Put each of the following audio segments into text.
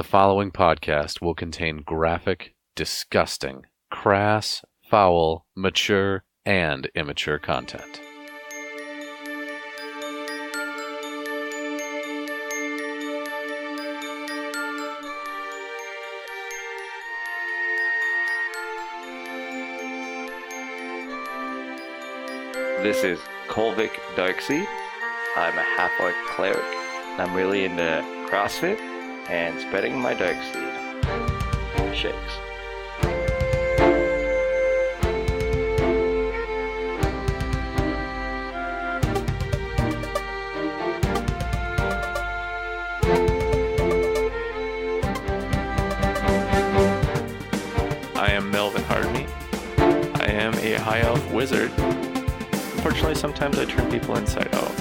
The following podcast will contain graphic, disgusting, crass, foul, mature, and immature content. This is Kolvik Darkseed. I'm a half-orc cleric, and I'm really into CrossFit and spreading my dark seed. Shakes. I am Melvin. I am a high elf wizard. Unfortunately, sometimes I turn people inside out.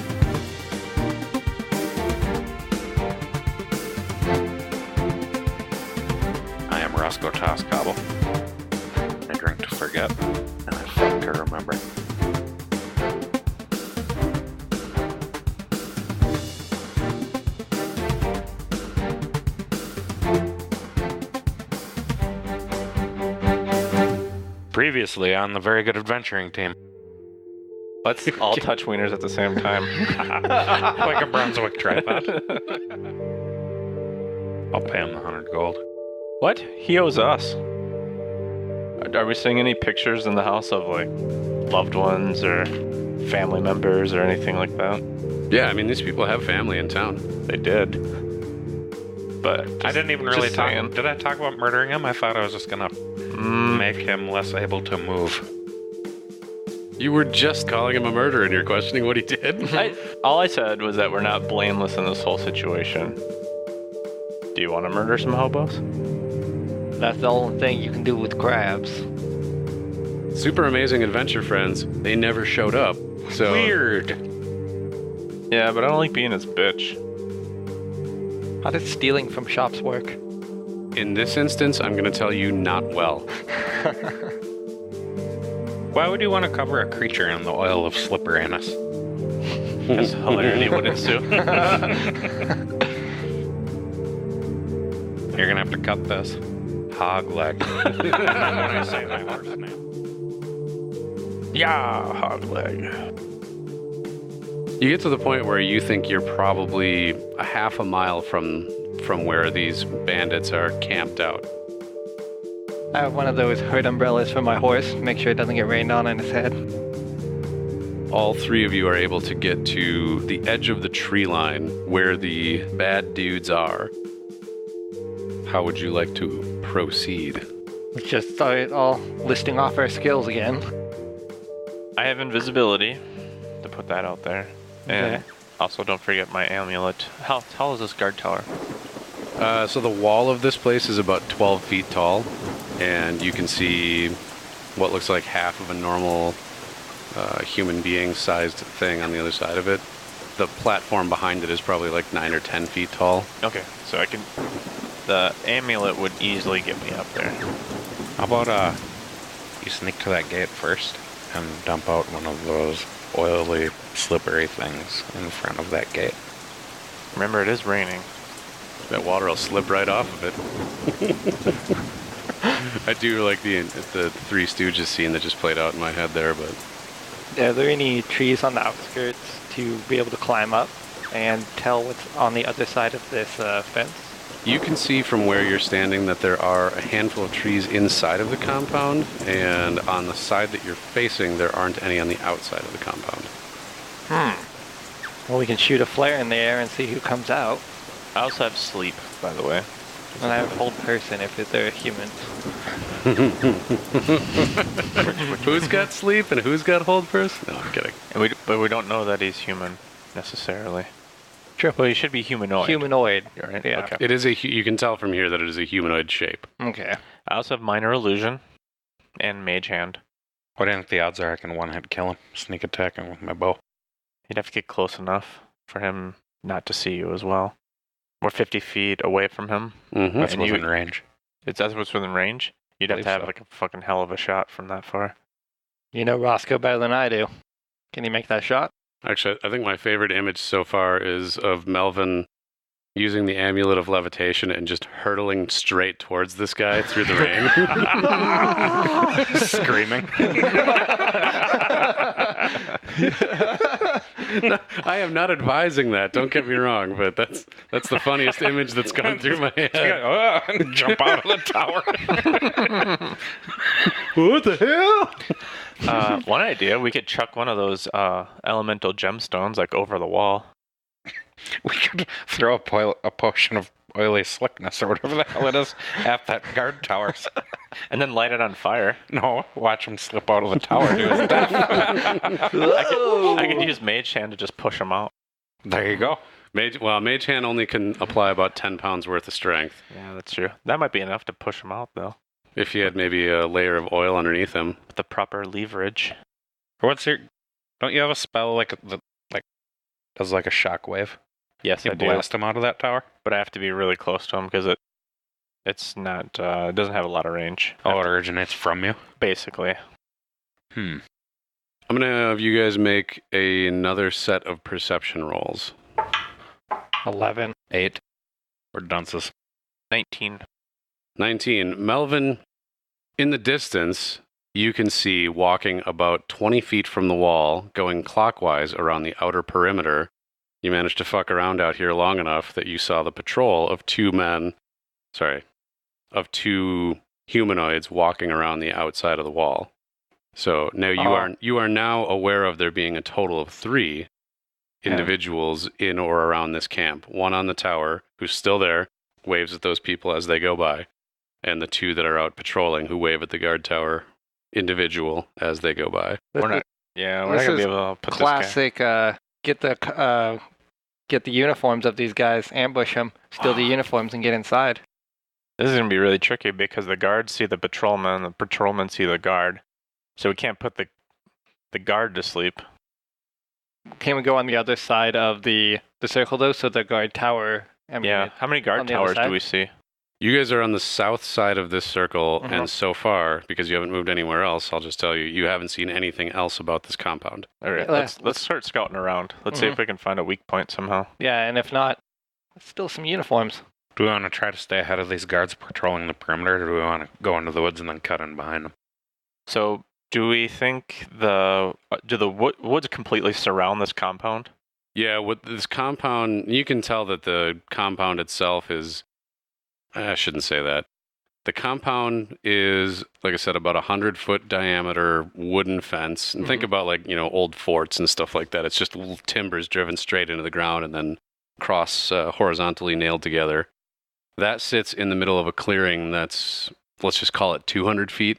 I am Roscoe Toscobble. I drink to forget, and I fuck to remember. Previously on the Very Good Adventuring team. Let's all touch wieners at the same time. Like a Brunswick tripod. I'll pay him the 100 gold. What? He owes us. Are we seeing any pictures in the house of, like, loved ones or family members or anything like that? Yeah, I mean, these people have family in town. They did. But I didn't even really talk. saying. Did I talk about murdering him? I thought I was just gonna make him less able to move. You were just calling him a murderer and you're questioning what he did? All I said was that we're not blameless in this whole situation. Do you want to murder some hobos? That's the only thing you can do with crabs. Super amazing adventure friends. They never showed up. So Weird. Yeah, but I don't like being his bitch. How does stealing from shops work? in this instance, I'm going to tell you not well. Why would you want to cover a creature in the oil of slipperiness? Because hilarity would ensue. You're gonna have to cut this. Hog leg. And then when I say my horse name. Yeah, hog leg. You get to the point where you think you're probably a half a mile from where these bandits are camped out. I have one of those hood umbrellas for my horse, make sure it doesn't get rained on his head. All three of you are able to get to the edge of the tree line where the bad dudes are. How would you like to proceed? Let's just start all listing off our skills again. I have invisibility, to put that out there. And Okay. also don't forget my amulet. How tall is this guard tower? So the wall of this place is about 12 feet tall, and you can see what looks like half of a normal human being sized thing on the other side of it. The platform behind it is probably like 9 or 10 feet tall. Okay, so I can... The amulet would easily get me up there. How about you sneak to that gate first and dump out one of those oily, slippery things in front of that gate. Remember, it is raining. That water will slip right off of it. I do like the Three Stooges scene that just played out in my head there, but... Are there any trees on the outskirts to be able to climb up and tell what's on the other side of this fence? You can see from where you're standing that there are a handful of trees inside of the compound, and on the side that you're facing, there aren't any on the outside of the compound. Well, we can shoot a flare in the air and see who comes out. I also have sleep, by the way. And I have hold person if they're humans. Who's got sleep and who's got hold person? No, I'm kidding. And but we don't know that he's human, necessarily. Sure. Well, he should be humanoid. Humanoid. Right? Yeah. Okay. It is you can tell from here that it is a humanoid shape. Okay. I also have minor illusion and mage hand. What do you think the odds are I can one-hit kill him? Sneak attacking with my bow. You'd have to get close enough for him not to see you as well. We're 50 feet away from him. Mm-hmm. That's And within range. That's what's within range? You'd have to have so. like a fucking hell of a shot from that far. You know Roscoe better than I do. Can you make that shot? Actually, I think my favorite image so far is of Melvin using the amulet of levitation and just hurtling straight towards this guy through the rain. Screaming. I am not advising that. Don't get me wrong, but that's the funniest image that's gone through my head. Jump out of the tower. What the hell? One idea, we could chuck one of those elemental gemstones like over the wall. We could throw a potion of oily slickness or whatever the hell it is at that guard tower. And then light it on fire. No, watch him slip out of the tower to his death. I could use Mage Hand to just push him out. There you go. Mage Hand only can apply about 10 pounds worth of strength. Yeah, that's true. That might be enough to push him out, though. If you had maybe a layer of oil underneath him. With the proper leverage. Don't you have a spell like does like a shockwave? Yes, You I do. blast him out of that tower? But I have to be really close to him because it's not, it doesn't have a lot of range. Oh, it originates from you? Basically. I'm going to have you guys make another set of perception rolls. 11. 8. Or dunces. 19. 19. Melvin, in the distance, you can see walking about 20 feet from the wall, going clockwise around the outer perimeter. You managed to fuck around out here long enough that you saw the patrol of two humanoids walking around the outside of the wall. So now you are now aware of there being a total of 3 individuals in or around this camp. One on the tower, who's still there, waves at those people as they go by, and the 2 that are out patrolling, who wave at the guard tower individual as they go by. We're not going to be able to put classic, get the uniforms of these guys, ambush them, steal the uniforms, and get inside. This is going to be really tricky because the guards see the patrolmen see the guard. So we can't put the guard to sleep. Can we go on the other side of the circle, though, so the guard tower... How many guard towers do we see? You guys are on the south side of this circle, and so far, because you haven't moved anywhere else, I'll just tell you, you haven't seen anything else about this compound. All right, let's start scouting around. Let's see if we can find a weak point somehow. Yeah, and if not, let's steal some uniforms. Do we want to try to stay ahead of these guards patrolling the perimeter, or do we want to go into the woods and then cut in behind them? So, do we think do the woods completely surround this compound? Yeah, with this compound, you can tell that the compound itself is... I shouldn't say that. The compound is, like I said, about 100-foot diameter wooden fence. And think about old forts and stuff like that. It's just little timbers driven straight into the ground and then horizontally nailed together. That sits in the middle of a clearing that's, let's just call it 200 feet.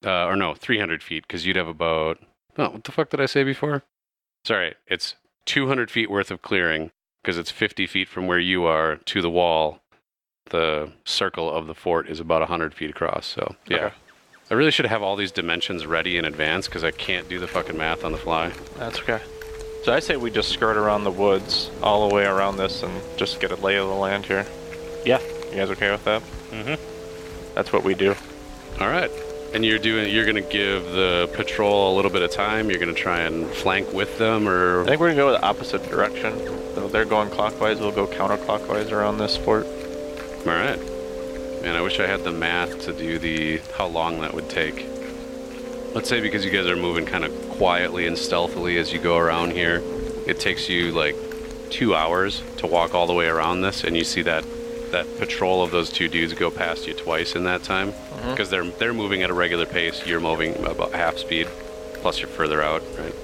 300 feet, because you'd have about... Oh, what the fuck did I say before? Sorry, it's 200 feet worth of clearing, because it's 50 feet from where you are to the wall. The circle of the fort is about 100 feet across, so yeah. Okay. I really should have all these dimensions ready in advance because I can't do the fucking math on the fly. That's okay. So I say we just skirt around the woods all the way around this and just get a lay of the land here. Yeah. You guys okay with that? Mm-hmm. That's what we do. All right. And you're going to give the patrol a little bit of time? You're going to try and flank with them, or...? I think we're going to go the opposite direction. So they're going clockwise, we'll go counterclockwise around this fort. All right. Man, I wish I had the math to do how long that would take. Let's say because you guys are moving kind of quietly and stealthily as you go around here, it takes you like 2 hours to walk all the way around this, and you see that patrol of those 2 dudes go past you twice in that time, because they're moving at a regular pace. You're moving about half speed, plus you're further out, right?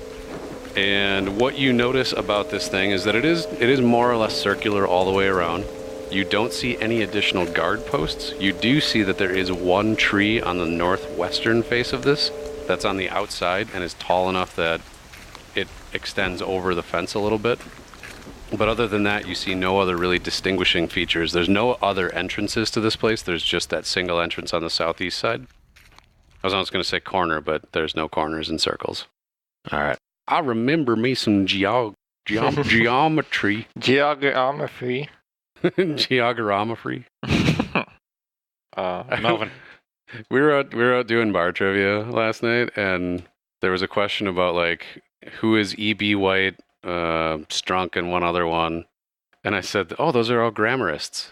And what you notice about this thing is that it is more or less circular all the way around. You don't see any additional guard posts. You do see that there is 1 tree on the northwestern face of this that's on the outside and is tall enough that it extends over the fence a little bit. But other than that, you see no other really distinguishing features. There's no other entrances to this place. There's just that single entrance on the southeast side. I was almost going to say corner, but there's no corners and circles. All right. I remember me some geometry. Geography. Geography. Melvin. We were out doing bar trivia last night, and there was a question about who is E.B. White, Strunk, and one other one, And I said, oh, those are all grammarists.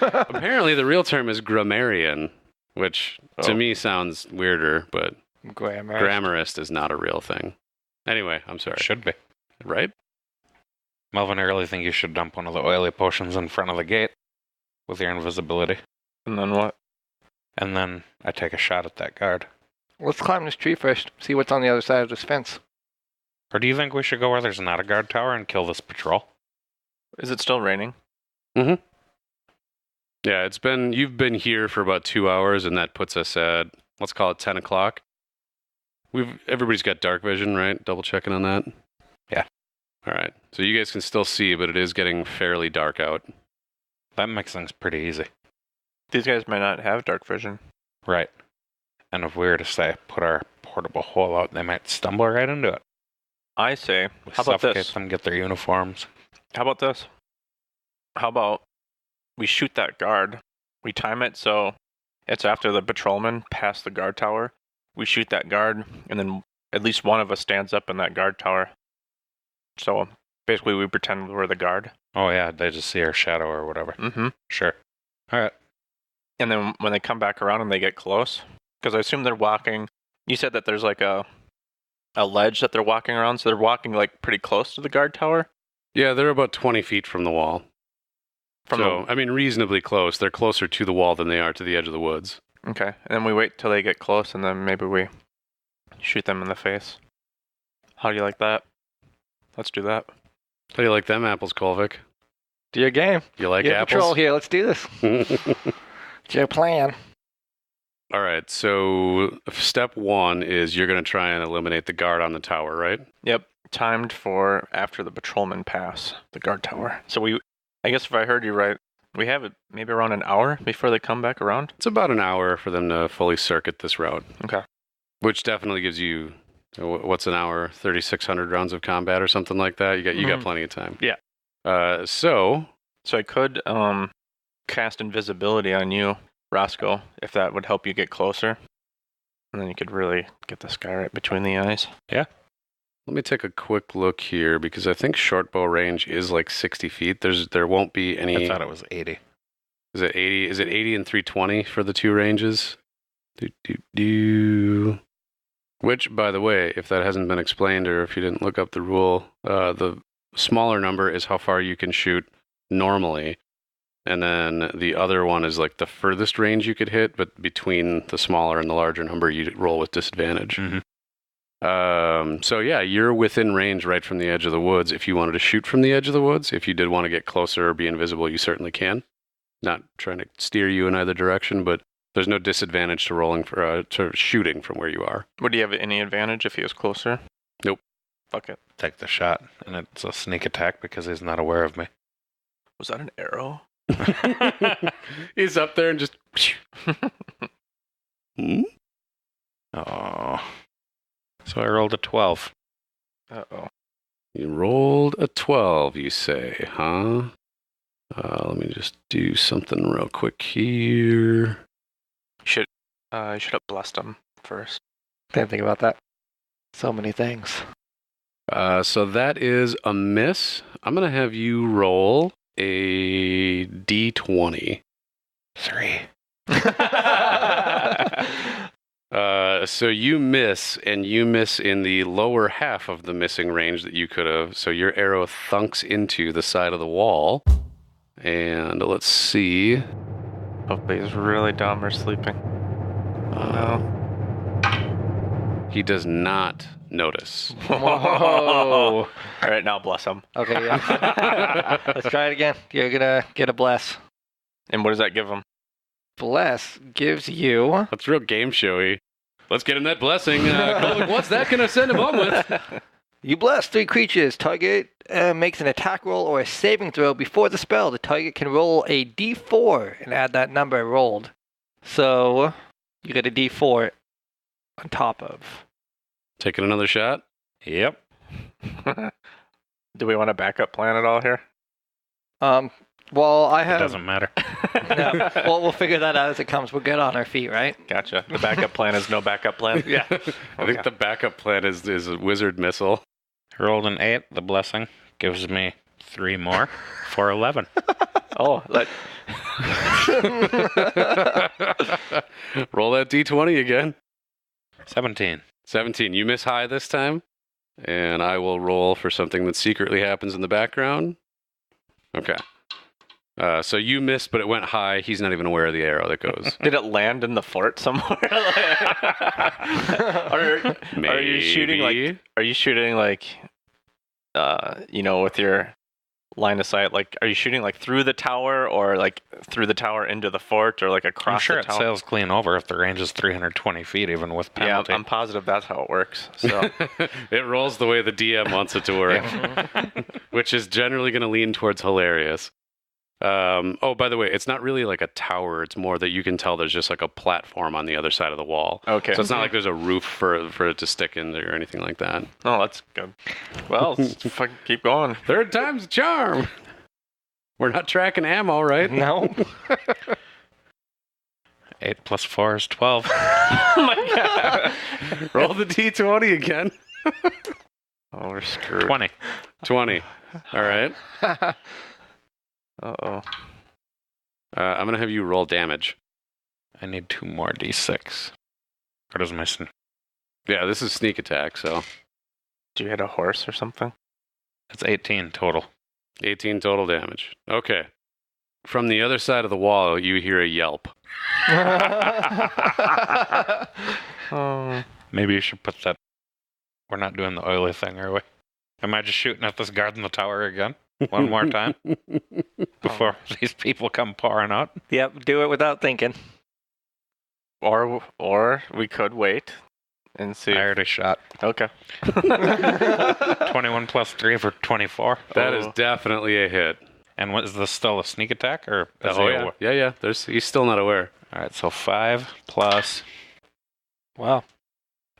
Apparently, the real term is grammarian, which to me sounds weirder, but grammarist is not a real thing. Anyway, I'm sorry. Should be. Right? Melvin, I really think you should dump one of the oily potions in front of the gate with your invisibility. And then what? And then I take a shot at that guard. Let's climb this tree first, see what's on the other side of this fence. Or do you think we should go where there's not a guard tower and kill this patrol? Is it still raining? Mm-hmm. Yeah, you've been here for about 2 hours, and that puts us at, let's call it 10 o'clock. Everybody's got dark vision, right? Double checking on that? Yeah. All right. So you guys can still see, but it is getting fairly dark out. That makes things pretty easy. These guys might not have dark vision. Right. And if we were to say, put our portable hole out, they might stumble right into it. I say, We how about suffocate this? them, get their uniforms. How about this? How about we shoot that guard? We time it so it's after the patrolman pass the guard tower. We shoot that guard, and then at least one of us stands up in that guard tower. So basically, we pretend we're the guard. Oh, yeah, they just see our shadow or whatever. Mm-hmm. Sure. All right. And then when they come back around and they get close, because I assume they're walking. You said that there's like a ledge that they're walking around, so they're walking like pretty close to the guard tower. Yeah, they're about 20 feet from the wall. Reasonably close. They're closer to the wall than they are to the edge of the woods. Okay, and then we wait till they get close, and then maybe we shoot them in the face. How do you like that? Let's do that. How do you like them apples, Kolvik? Do your game. You like You're apples? patrol here. Let's do this. It's your plan. All right, so step one is you're going to try and eliminate the guard on the tower, right? Yep, timed for after the patrolmen pass the guard tower. So I guess if I heard you right, we have it maybe around an hour before they come back around? It's about an hour for them to fully circuit this route. Okay. Which definitely gives you, what's an hour? 3,600 rounds of combat or something like that? You got plenty of time. Yeah. So I could cast invisibility on you, Roscoe, if that would help you get closer. And then you could really get this guy right between the eyes. Yeah. Let me take a quick look here, because I think short bow range is like 60 feet. There won't be any... I thought it was 80. Is it 80? Is it 80 and 320 for the two ranges? Which, by the way, if that hasn't been explained or if you didn't look up the rule, the smaller number is how far you can shoot normally. And then the other one is like the furthest range you could hit, but between the smaller and the larger number, you roll with disadvantage. Mm-hmm. So yeah, you're within range right from the edge of the woods. If you wanted to shoot from the edge of the woods, if you did want to get closer or be invisible, you certainly can. Not trying to steer you in either direction, but there's no disadvantage to rolling for to shooting from where you are. Would he have any advantage if he was closer? Nope. Fuck it. Take the shot, and it's a sneak attack because he's not aware of me. Was that an arrow? He's up there and just... Oh. So I rolled a 12. Uh-oh. You rolled a 12, you say, huh? Let me just do something real quick here. You should have blessed him first. Didn't think about that. So many things. So that is a miss. I'm going to have you roll a D20. 3. So you miss, and you miss in the lower half of the missing range that you could have. So your arrow thunks into the side of the wall. And let's see. Hopefully he's really dumb or sleeping. Oh no. He does not notice. Whoa. All right, now bless him. Okay, yeah. Let's try it again. You're gonna get a bless. And what does that give him? Bless gives you... That's real game showy. Let's get him that blessing. What's that going to send him on with? You bless 3 creatures. Target makes an attack roll or a saving throw before the spell. The target can roll a d4 and add that number rolled. So you get a d4 on top of. Taking another shot? Yep. Do we want a backup plan at all here? Well, I have... It doesn't matter. No. Well, we'll figure that out as it comes. We'll get on our feet, right? Gotcha. The backup plan is no backup plan? Yeah. I think the backup plan is a wizard missile. I rolled an 8. The blessing gives me 3 more for 11. Oh, Roll that d20 again. 17. 17. You miss high this time, and I will roll for something that secretly happens in the background. Okay. So you missed, but it went high. He's not even aware of the arrow that goes. did it land in the fort somewhere? Are you shooting like? Are you shooting like? With your line of sight, like, are you shooting like through the tower, or like through the tower into the fort, or like across I'm sure the it tower? sails clean over if the range is 320 feet, even with penalty. Yeah, I'm positive that's how it works. So It rolls the way the DM wants it to work, which is generally going to lean towards hilarious. Oh, by the way, it's not really like a tower. It's more that you can tell there's just like a platform on the other side of the wall. Okay. So it's not like there's a roof for it to stick in there or anything like that. oh, that's good. Well, fucking keep going. Third time's a charm. We're not tracking ammo, right? No. 8 plus 4 is 12. Oh my god. Roll the d20 again. Oh, we're screwed. 20. 20. All right. Uh-oh. I'm going to have you roll damage. I need 2 more d6. What is my... Yeah, this is sneak attack, so Do you hit a horse or something? It's 18 total. 18 total damage. Okay. From the other side of the wall, you hear a yelp. Oh. Maybe you should put that... We're not doing the oily thing, are we? Am I just shooting at this guard in the tower again? One more time? Before these people come pouring out? Yep, do it without thinking. Or we could wait and see. I already shot. Okay. 21 plus 3 for 24. That is definitely a hit. And what, is this still a sneak attack? Or is Oh, he yeah. aware? Yeah. He's still not aware. All right, so 5 plus... Wow.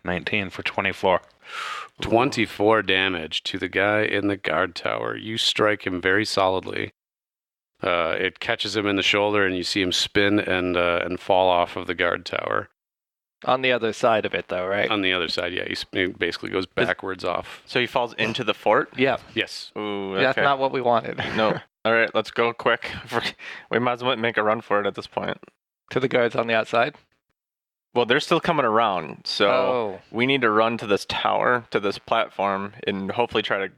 19 for 24. 24 damage to the guy in the guard tower. You strike him very solidly. It catches him in the shoulder, and you see him spin and fall off of the guard tower. On the other side of it, though, right? On the other side, yeah, he basically goes backwards off. So he falls into the fort? Yeah. Yes. Ooh, okay. That's not what we wanted. No. All right, let's go quick. We might as well make a run for it at this point. To the guards on the outside? Well, they're still coming around, so Oh. we need to run to this tower, to this platform, and hopefully try to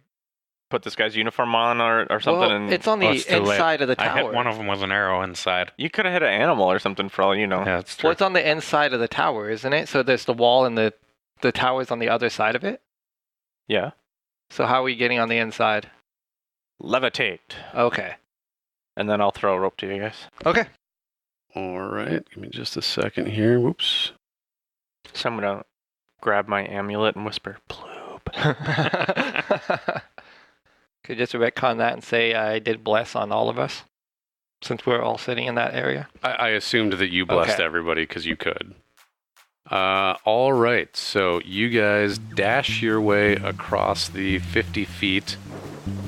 put this guy's uniform on or something. Well, and it's on the it's too late. inside of the I tower. hit one of them with an arrow inside. You could have hit an animal or something for all you know. Yeah, that's true. Well, it's on the inside of the tower, isn't it? So there's the wall and the tower's on the other side of it? Yeah. So how are we getting on the inside? Levitate. Okay. And then I'll throw a rope to you guys. Okay. All right. Give me just a second here. Whoops. So I'm going to grab my amulet and whisper, Ploob. Could just retcon that and say I did bless on all of us, since we're all sitting in that area. I assumed that you blessed Okay. everybody because you could. All right. So you guys dash your way across the 50 feet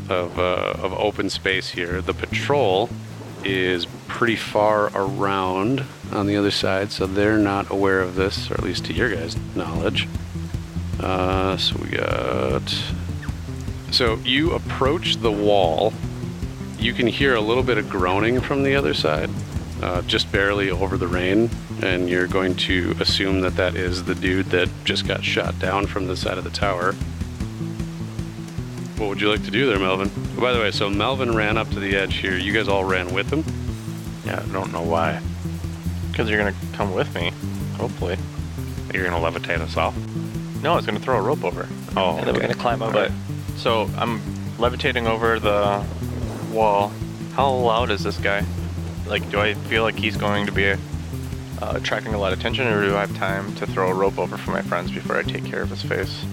of open space here. The patrol is pretty far around on the other side, so they're not aware of this, or at least to your guys' knowledge. So you approach the wall. You can hear a little bit of groaning from the other side, just barely over the rain, and you're going to assume that that is the dude that just got shot down from the side of the tower. What would you like to do there, Melvin? Oh, by the way, so Melvin ran up to the edge here. You guys all ran with him? Yeah, I don't know why. Because you're going to come with me, hopefully. You're going to levitate us all. No, I was going to throw a rope over. Oh, And then we're going to climb over. But, so I'm levitating over the wall. How loud is this guy? Like, do I feel like he's going to be attracting a lot of attention, or do I have time to throw a rope over for my friends before I take care of his face?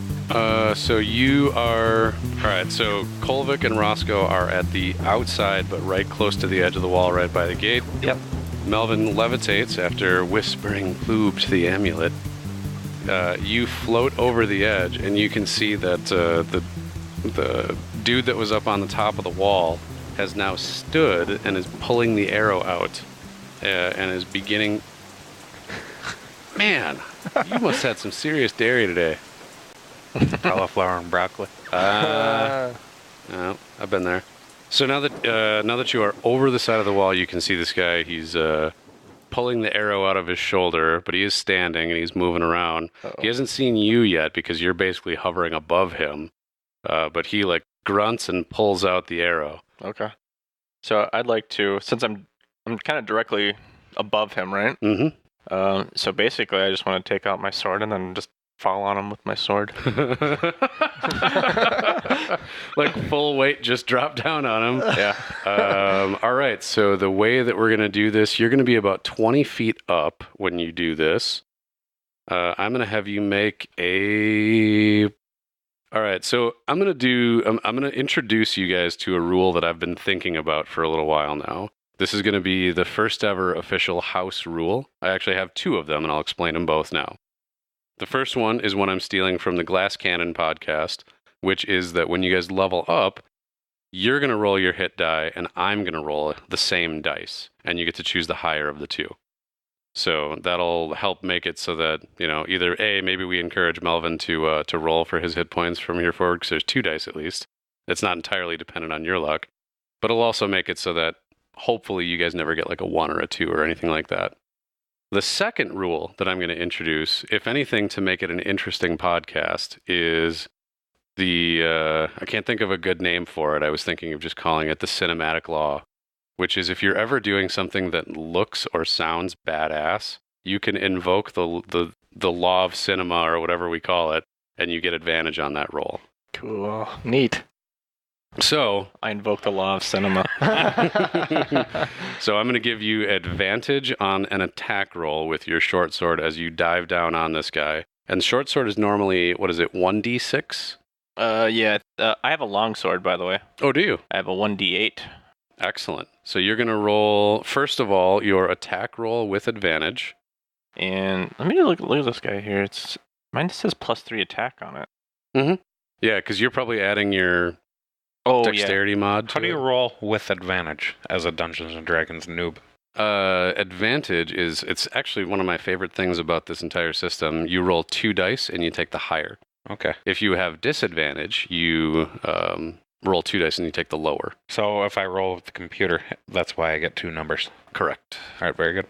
So you are... Alright, so Kolvik and Roscoe are at the outside, but right close to the edge of the wall, right by the gate. Yep. Melvin levitates after whispering "Ploob" to the amulet. You float over the edge, and you can see that the dude that was up on the top of the wall has now stood and is pulling the arrow out, and is beginning... Man, you must have had some serious dairy today. cauliflower and broccoli. No, I've been there. So now that you are over the side of the wall, you can see this guy. He's pulling the arrow out of his shoulder, but he is standing and he's moving around. Uh-oh. He hasn't seen you yet because you're basically hovering above him. But he like grunts and pulls out the arrow. Okay. So I'd like to, since I'm kind of directly above him, right? Mm-hmm. So basically, I just want to take out my sword and then just fall on him with my sword. Like full weight, just drop down on him. Yeah. All right. So the way that we're going to do this, you're going to be about 20 feet up when you do this. I'm going to have you make a... All right. So I'm going to introduce you guys to a rule that I've been thinking about for a little while now. This is going to be the first ever official house rule. I actually have two of them, and I'll explain them both now. The first one is one I'm stealing from the Glass Cannon podcast, which is that when you guys level up, you're going to roll your hit die, and I'm going to roll the same dice, and you get to choose the higher of the two. So that'll help make it so that, either A, maybe we encourage Melvin to roll for his hit points from here forward, because there's 2 dice at least. It's not entirely dependent on your luck. But it'll also make it so that hopefully you guys never get like a 1 or a 2 or anything like that. The second rule that I'm going to introduce, if anything, to make it an interesting podcast, is I can't think of a good name for it. I was thinking of just calling it the cinematic law, which is if you're ever doing something that looks or sounds badass, you can invoke the law of cinema or whatever we call it, and you get advantage on that roll. Cool. Neat. So I invoke the law of cinema. So I'm going to give you advantage on an attack roll with your short sword as you dive down on this guy. And short sword is normally, 1d6? Yeah. I have a long sword, by the way. Oh, do you? I have a 1d8. Excellent. So you're going to roll, first of all, your attack roll with advantage. And let me look at this guy here. Mine says +3 attack on it. Mm-hmm. Yeah, because you're probably adding your dexterity mod to How do you it. roll with advantage as a Dungeons & Dragons noob? Advantage is, it's actually one of my favorite things about this entire system. You roll 2 dice and you take the higher. Okay. If you have disadvantage, you roll 2 dice and you take the lower. So if I roll with the computer, that's why I get 2 numbers. Correct. All right, very good.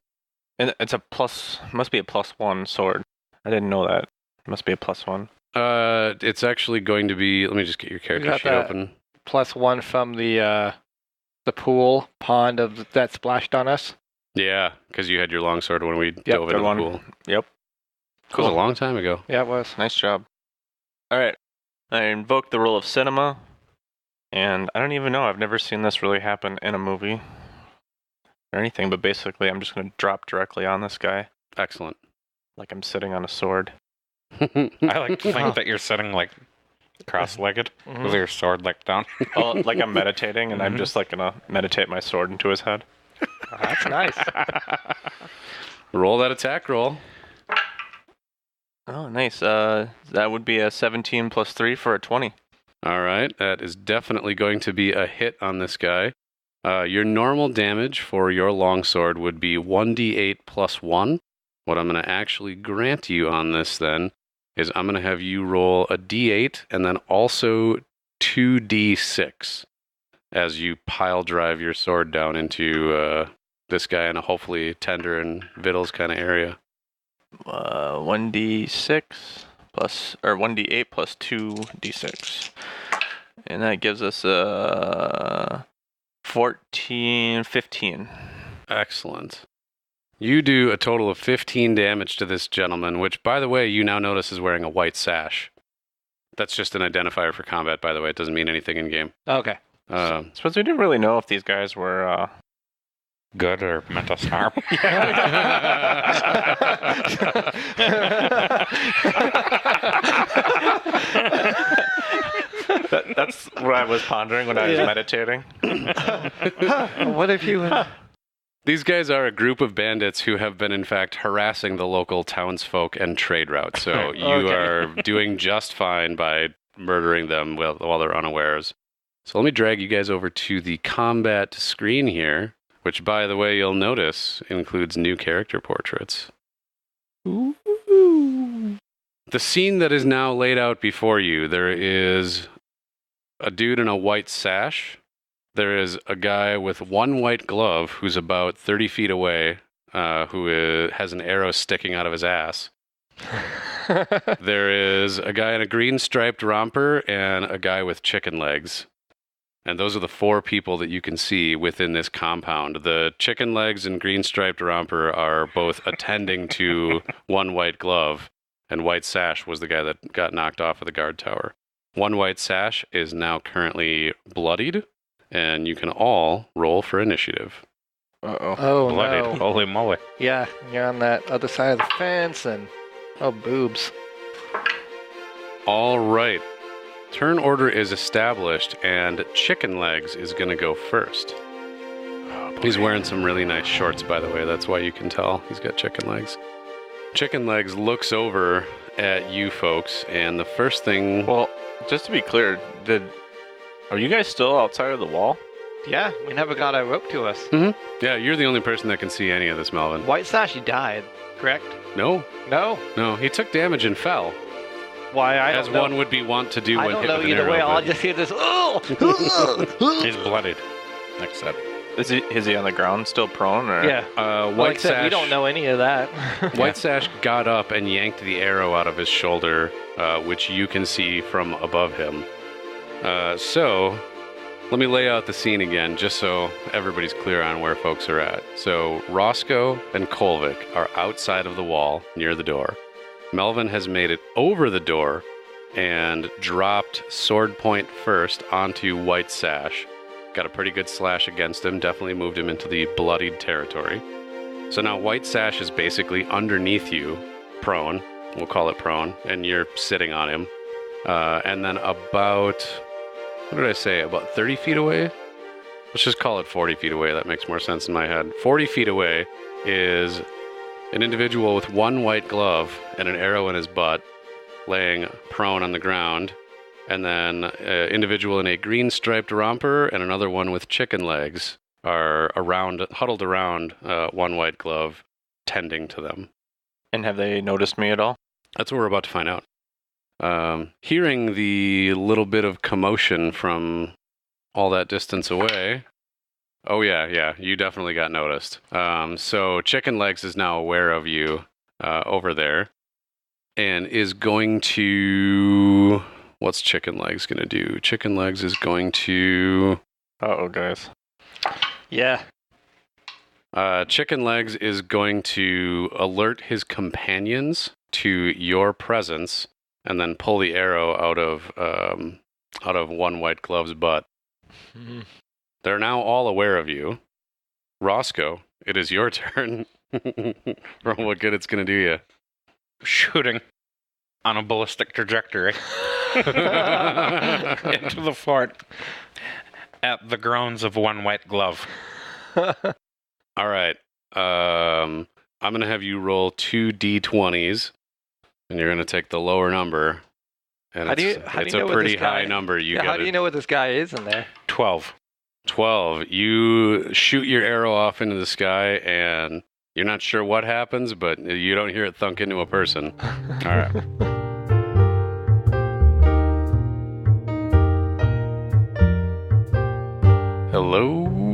And it's must be a +1 sword. I didn't know that. It must be a +1. It's actually going to be, let me just get your character got sheet that. open. +1 from the pond that splashed on us. Yeah, because you had your longsword when we dove good into one. the pool. Yep. It was a long time ago. Yeah, it was. Nice job. All right. I invoked the rule of cinema, and I don't even know. I've never seen this really happen in a movie or anything, but basically I'm just going to drop directly on this guy Excellent. like I'm sitting on a sword. I like to think that you're sitting like cross-legged Mhm. with your sword like down. Oh, like I'm meditating, and I'm just like going to meditate my sword into his head. That's nice. Roll that attack roll. Oh, nice. That would be a 17 + 3 for a 20. All right, that is definitely going to be a hit on this guy. Your normal damage for your longsword would be 1d8 + 1. What I'm going to actually grant you on this then is I'm going to have you roll a d8 and then also 2d6 as you pile drive your sword down into this guy in a hopefully tender and vittles kind of area. 1d6 plus, or 1d8 plus 2d6. And that gives us 15. Excellent. You do a total of 15 damage to this gentleman, which, by the way, you now notice is wearing a white sash. That's just an identifier for combat, by the way. It doesn't mean anything in game. Okay. Suppose we didn't really know if these guys were Good or meant us harm. That's what I was pondering when I was meditating. What if you... These guys are a group of bandits who have been, in fact, harassing the local townsfolk and trade routes. So you Okay. are doing just fine by murdering them while they're unawares. So let me drag you guys over to the combat screen here, which, by the way, you'll notice includes new character portraits. Ooh. The scene that is now laid out before you, there is a dude in a white sash There is a guy with one white glove who's about 30 feet away, has an arrow sticking out of his ass. There is a guy in a green striped romper and a guy with chicken legs. And those are the 4 people that you can see within this compound. The chicken legs and green striped romper are both attending to one white glove, and White Sash was the guy that got knocked off of the guard tower. One White Sash is now currently bloodied, and you can all roll for initiative. Uh-oh. Oh, Bloodied. no. Holy moly. Yeah, you're on that other side of the fence, and oh, boobs. All right. Turn order is established, and Chicken Legs is going to go first. He's wearing some really nice shorts, by the way. That's why you can tell he's got chicken legs. Chicken Legs looks over at you folks, and the first thing... Well, just to be clear, are you guys still outside of the wall? Yeah, we never got a rope to us. Yeah, you're the only person that can see any of this, Melvin. White Sash, you died, correct? No, No. he took damage and fell, Why, I as don't know. one would be wont to do I when don't hit know with an either arrow. way. I'll but- just hear this, He's bloodied. Next step. Is he on the ground, still prone? Or? Yeah. White Like I said, Sash. we don't know any of that. White Sash got up and yanked the arrow out of his shoulder, which you can see from above him. So, let me lay out the scene again, just so everybody's clear on where folks are at. So, Roscoe and Kolvik are outside of the wall, near the door. Melvin has made it over the door and dropped sword point first onto White Sash. Got a pretty good slash against him, definitely moved him into the bloodied territory. So now White Sash is basically underneath you, prone, we'll call it prone, and you're sitting on him. And then about, what did I say, about 30 feet away? Let's just call it 40 feet away, that makes more sense in my head. 40 feet away is an individual with one white glove and an arrow in his butt, laying prone on the ground. And then an individual in a green striped romper and another one with chicken legs are huddled around one white glove, tending to them. And have they noticed me at all? That's what we're about to find out. Hearing the little bit of commotion from all that distance away. Oh, yeah, you definitely got noticed. So Chicken Legs is now aware of you over there and is going to... What's Chicken Legs going to do? Chicken Legs is going to... Uh-oh, guys. Yeah. Chicken Legs is going to alert his companions to your presence and then pull the arrow out of one white glove's butt. Mhm. They're now all aware of you. Roscoe, it is your turn. For what good it's going to do you. Shooting on a ballistic trajectory into the fort at the groans of one white glove. All right. I'm going to have you roll 2 d20s, and you're going to take the lower number. And How do you it's know a what pretty this guy- high number. You Yeah, got how do you know what this guy is in there? 12. 12. You shoot your arrow off into the sky, and you're not sure what happens, but you don't hear it thunk into a person. All right. Hello,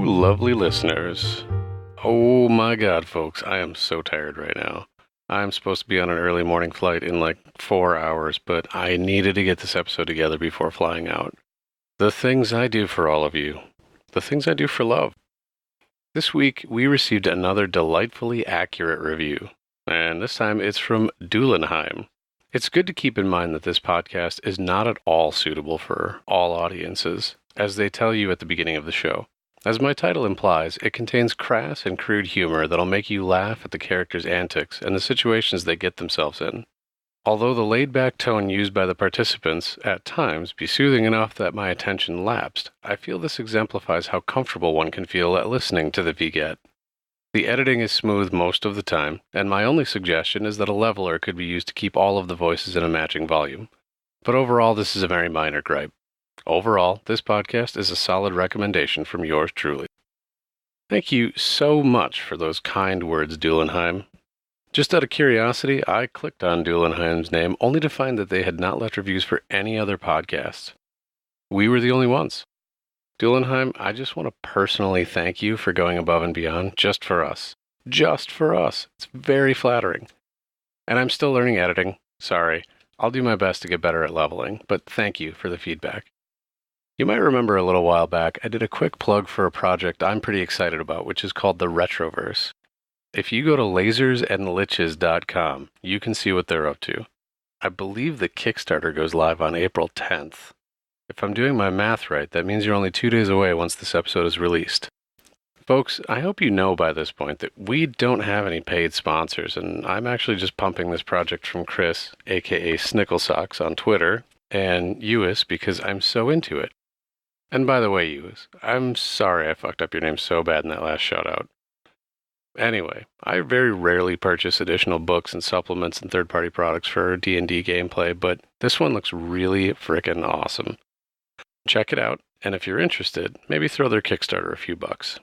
lovely listeners. Oh my God, folks, I am so tired right now. I'm supposed to be on an early morning flight in like 4 hours, but I needed to get this episode together before flying out. The things I do for all of you. The things I do for love. This week, we received another delightfully accurate review, and this time it's from Doolenheim. It's good to keep in mind that this podcast is not at all suitable for all audiences, as they tell you at the beginning of the show. As my title implies, it contains crass and crude humor that'll make you laugh at the characters' antics and the situations they get themselves in. Although the laid-back tone used by the participants at times be soothing enough that my attention lapsed, I feel this exemplifies how comfortable one can feel at listening to the VGAT. The editing is smooth most of the time, and my only suggestion is that a leveler could be used to keep all of the voices in a matching volume. But overall, this is a very minor gripe. Overall, this podcast is a solid recommendation from yours truly. Thank you so much for those kind words, Doolenheim. Just out of curiosity, I clicked on Doolenheim's name only to find that they had not left reviews for any other podcasts. We were the only ones. Dulenheim, I just want to personally thank you for going above and beyond just for us. Just for us. It's very flattering. And I'm still learning editing. Sorry. I'll do my best to get better at leveling, but thank you for the feedback. You might remember a little while back, I did a quick plug for a project I'm pretty excited about, which is called the Retroverse. If you go to lasersandliches.com, you can see what they're up to. I believe the Kickstarter goes live on April 10th. If I'm doing my math right, that means you're only 2 days away once this episode is released. Folks, I hope you know by this point that we don't have any paid sponsors, and I'm actually just pumping this project from Chris, aka Snicklesocks, on Twitter, and Ewis because I'm so into it. And by the way, Ewis, I'm sorry I fucked up your name so bad in that last shout-out. Anyway, I very rarely purchase additional books and supplements and third-party products for D&D gameplay, but this one looks really frickin' awesome. Check it out, and if you're interested, maybe throw their Kickstarter a few bucks.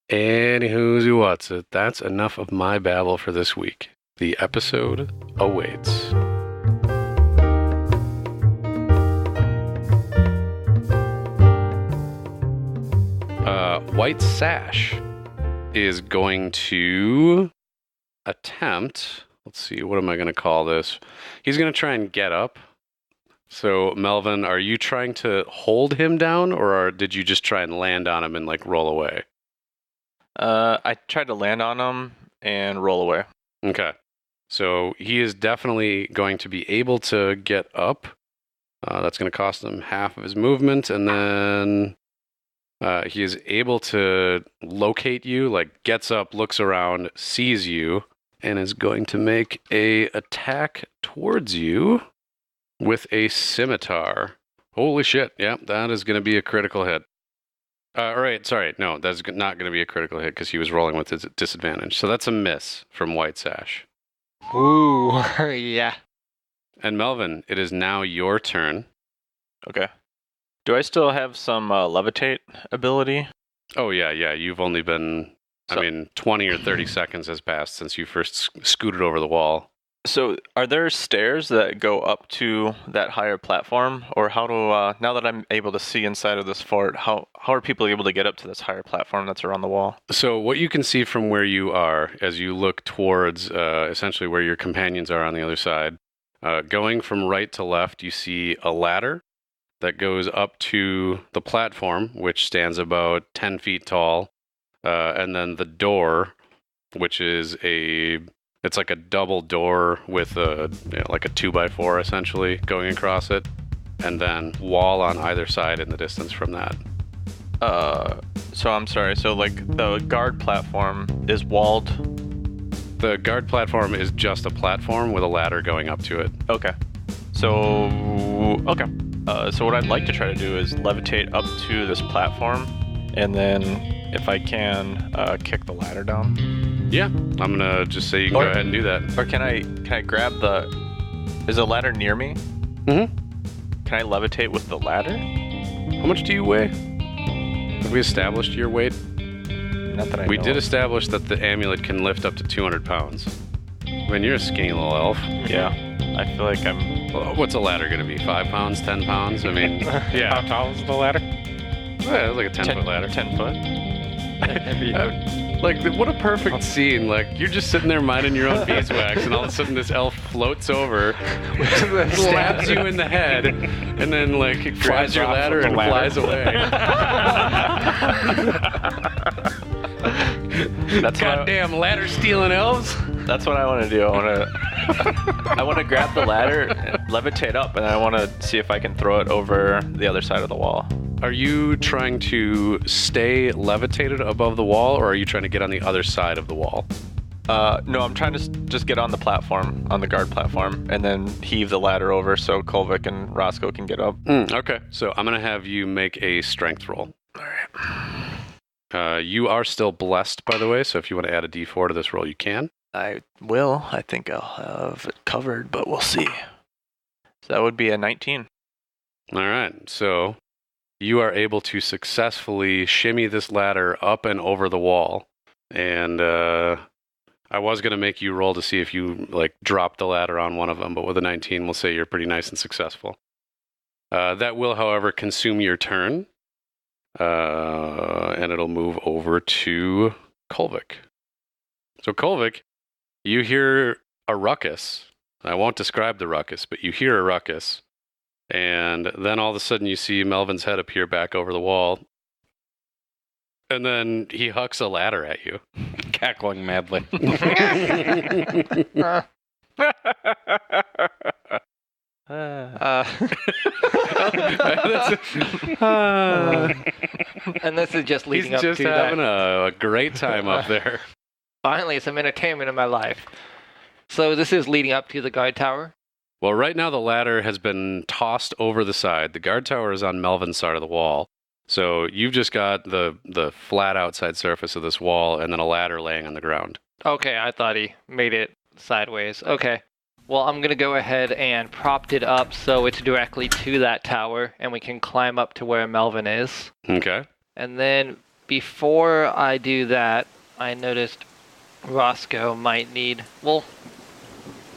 Anywho's who what's it, that's enough of my babble for this week. The episode awaits. White Sash is going to attempt, let's see, what am I going to call this? He's going to try and get up. So, Melvin, are you trying to hold him down, or did you just try and land on him and, like, roll away? I tried to land on him and roll away. Okay. So, he is definitely going to be able to get up. That's going to cost him half of his movement, and then he is able to locate you, like, gets up, looks around, sees you, and is going to make a attack towards you with a scimitar. Holy shit. Yeah, that is going to be a critical hit. Right, sorry. No, that's not going to be a critical hit because he was rolling with his disadvantage. So that's a miss from White Sash. Ooh, yeah. And Melvin, it is now your turn. Okay. Do I still have some levitate ability? Oh, yeah. You've only been, 20 or 30 seconds has passed since you first scooted over the wall. So, are there stairs that go up to that higher platform, or how do now that I'm able to see inside of this fort, how are people able to get up to this higher platform that's around the wall? So, what you can see from where you are, as you look towards essentially where your companions are on the other side, going from right to left, you see a ladder that goes up to the platform, which stands about 10 feet tall, and then the door, which is it's like a double door with like a 2x4 essentially going across it, and then wall on either side in the distance from that. So I'm sorry. So like the guard platform is walled. The guard platform is just a platform with a ladder going up to it. Okay. So what I'd like to try to do is levitate up to this platform, and then if I can, kick the ladder down. Yeah, I'm gonna just say you can go ahead and do that. Or can I grab is the ladder near me? Mm-hmm. Can I levitate with the ladder? How much do you weigh? Have we established your weight? Not that I know. We did establish that the amulet can lift up to 200 pounds. I mean, you're a skinny little elf. Yeah, I feel like I'm... Well, what's a ladder gonna be, 5 pounds, 10 pounds? I mean, yeah. How tall is the ladder? Yeah, it's like a 10-foot ladder. 10 foot? Like, what a perfect scene. Like, you're just sitting there minding your own beeswax, and all of a sudden this elf floats over, stabs you in the head, and then, like, grabs your ladder and flies away. That's goddamn ladder stealing elves. That's what I want to do. I want to grab the ladder, levitate up, and I want to see if I can throw it over the other side of the wall. Are you trying to stay levitated above the wall, or are you trying to get on the other side of the wall? No, I'm trying to just get on the platform, on the guard platform, and then heave the ladder over so Kolvik and Roscoe can get up. Okay, so I'm going to have you make a strength roll. All right. You are still blessed, by the way, so if you want to add a d4 to this roll, you can. I will. I think I'll have it covered, but we'll see. So that would be a 19. All right, so you are able to successfully shimmy this ladder up and over the wall. And I was going to make you roll to see if you like drop the ladder on one of them, but with a 19, we'll say you're pretty nice and successful. That will, however, consume your turn. And it'll move over to Kolvik. So Kolvik, you hear a ruckus. I won't describe the ruckus, but you hear a ruckus. And then all of a sudden you see Melvin's head appear back over the wall. And then he hucks a ladder at you. Cackling madly. And this is just leading He's up just to having that. a great time up there. Finally, some entertainment in my life. So this is leading up to the guard tower. Well, right now the ladder has been tossed over the side. The guard tower is on Melvin's side of the wall. So you've just got the flat outside surface of this wall and then a ladder laying on the ground. Okay, I thought he made it sideways. Okay. Well, I'm going to go ahead and propped it up so it's directly to that tower and we can climb up to where Melvin is. Okay. And then before I do that, I noticed Roscoe might need... Well,